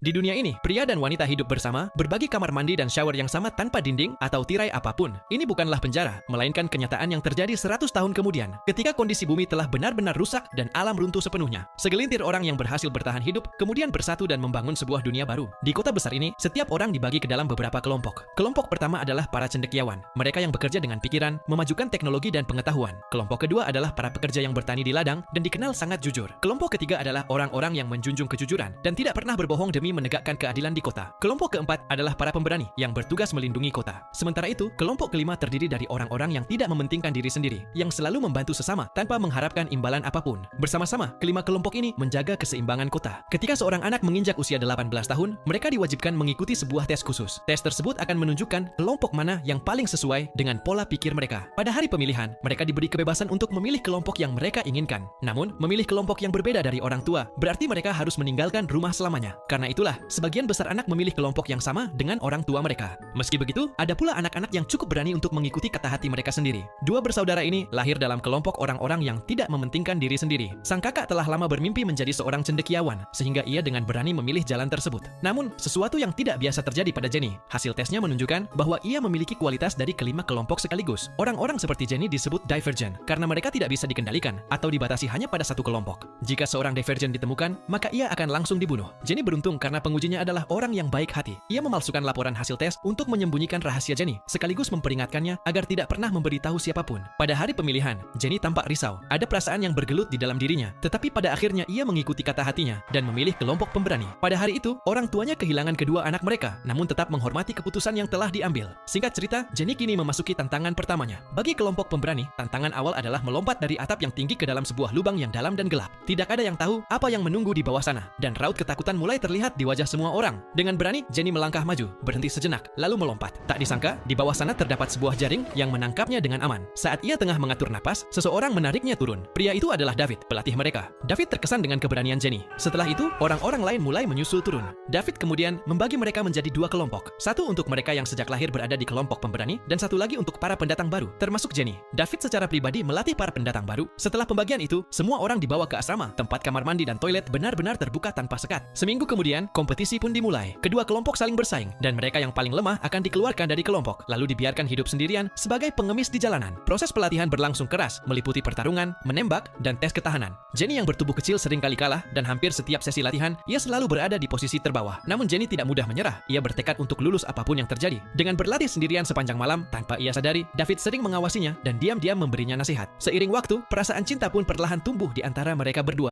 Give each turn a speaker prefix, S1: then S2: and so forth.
S1: Di dunia ini, pria dan wanita hidup bersama, berbagi kamar mandi dan shower yang sama tanpa dinding atau tirai apapun. Ini bukanlah penjara, melainkan kenyataan yang terjadi 100 tahun kemudian, ketika kondisi bumi telah benar-benar rusak dan alam runtuh sepenuhnya. Segelintir orang yang berhasil bertahan hidup, kemudian bersatu dan membangun sebuah dunia baru. Di kota besar ini, setiap orang dibagi ke dalam beberapa kelompok. Kelompok pertama adalah para cendekiawan, mereka yang bekerja dengan pikiran, memajukan teknologi dan pengetahuan. Kelompok kedua adalah para pekerja yang bertani di ladang dan dikenal sangat jujur. Kelompok ketiga adalah orang-orang yang menjunjung kejujuran dan tidak pernah berbohong demi menegakkan keadilan di kota. Kelompok keempat adalah para pemberani yang bertugas melindungi kota. Sementara itu, kelompok kelima terdiri dari orang-orang yang tidak mementingkan diri sendiri, yang selalu membantu sesama tanpa mengharapkan imbalan apapun. Bersama-sama, kelima kelompok ini menjaga keseimbangan kota. Ketika seorang anak menginjak usia 18 tahun, mereka diwajibkan mengikuti sebuah tes khusus. Tes tersebut akan menunjukkan kelompok mana yang paling sesuai dengan pola pikir mereka. Pada hari pemilihan, mereka diberi kebebasan untuk memilih kelompok yang mereka inginkan. Namun, memilih kelompok yang berbeda dari orang tua berarti mereka harus meninggalkan rumah selamanya. Karena itulah, sebagian besar anak memilih kelompok yang sama dengan orang tua mereka. Meski begitu, ada pula anak-anak yang cukup berani untuk mengikuti kata hati mereka sendiri. Dua bersaudara ini lahir dalam kelompok orang-orang yang tidak mementingkan diri sendiri. Sang kakak telah lama bermimpi menjadi seorang cendekiawan, sehingga ia dengan berani memilih jalan tersebut. Namun, sesuatu yang tidak biasa terjadi pada Jenny. Hasil tesnya menunjukkan bahwa ia memiliki kualitas dari kelima kelompok sekaligus. Orang-orang seperti Jenny disebut divergent, karena mereka tidak bisa dikendalikan atau dibatasi hanya pada satu kelompok. Jika seorang divergent ditemukan, maka ia akan langsung dibunuh. Jenny beruntung karena pengujinya adalah orang yang baik hati. Ia memalsukan laporan hasil tes untuk menyembunyikan rahasia Jenny, sekaligus memperingatkannya agar tidak pernah memberitahu siapapun. Pada hari pemilihan, Jenny tampak risau. Ada perasaan yang bergelut di dalam dirinya, tetapi pada akhirnya ia mengikuti kata hatinya dan memilih kelompok pemberani. Pada hari itu, orang tuanya kehilangan kedua anak mereka, namun tetap menghormati keputusan yang telah diambil. Singkat cerita, Jenny kini memasuki tantangan pertamanya. Bagi kelompok pemberani, tantangan awal adalah melompat dari atap yang tinggi ke dalam sebuah lubang yang dalam dan gelap. Tidak ada yang tahu apa yang menunggu di bawah sana, dan raut ketakutan mulai terlihat di wajah semua orang. Dengan berani, Jenny melangkah maju, berhenti sejenak, lalu melompat. Tak disangka, di bawah sana terdapat sebuah jaring yang menangkapnya dengan aman. Saat ia tengah mengatur napas, seseorang menariknya turun. Pria itu adalah David, pelatih mereka. David terkesan dengan keberanian Jenny. Setelah itu, orang-orang lain mulai menyusul turun. David kemudian membagi mereka menjadi dua kelompok. Satu untuk mereka yang sejak lahir berada di kelompok pemberani, dan satu lagi untuk para pendatang baru, termasuk Jenny. David secara pribadi melatih para pendatang baru. Setelah pembagian itu, semua orang dibawa ke asrama, tempat kamar mandi dan toilet benar-benar terbuka tanpa sekat. Seminggu kemudian, kompetisi pun dimulai. Kedua kelompok saling bersaing, dan mereka yang paling lemah akan dikeluarkan dari kelompok, lalu dibiarkan hidup sendirian sebagai pengemis di jalanan. Proses pelatihan berlangsung keras, meliputi pertarungan, menembak, dan tes ketahanan. Jenny yang bertubuh kecil sering kali kalah, dan hampir setiap sesi latihan, ia selalu berada di posisi terbawah. Namun Jenny tidak mudah menyerah. Ia bertekad untuk lulus apapun yang terjadi. Dengan berlatih sendirian sepanjang malam, tanpa ia sadari, David sering mengawasinya dan diam-diam memberinya nasihat. Seiring waktu, perasaan cinta pun perlahan tumbuh di antara mereka berdua.